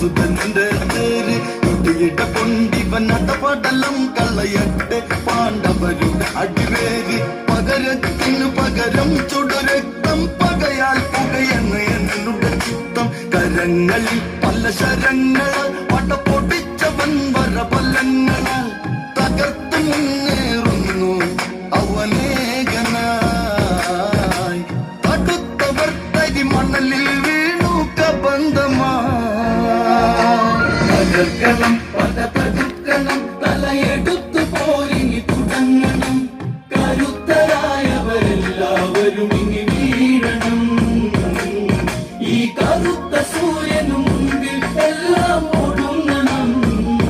സുതന്റെ തേര് കുട്ടിയിട്ട പൊണ്ടിവൻ അടപടലം കളയട്ടെ പാണ്ഡവരുടെ അടിവേര് പകരത്തിനു പകരം ചുടുരക്തം പകയാൽ പുകയെന്ന് എന്നുടെ ചിത്തം കരങ്ങളിൽ പല ശരങ്ങളാൽ പടപൊടിച്ചവൻ വരപലങ്ങളാൽ തകർത്ത് മുന്നേറുന്നു അവനേകനായി തടുത്തവർ തരിമണലിൽ വീണു കബന്ധമായി തകർക്കണം പല തടുക്കണം തലയെടുത്തു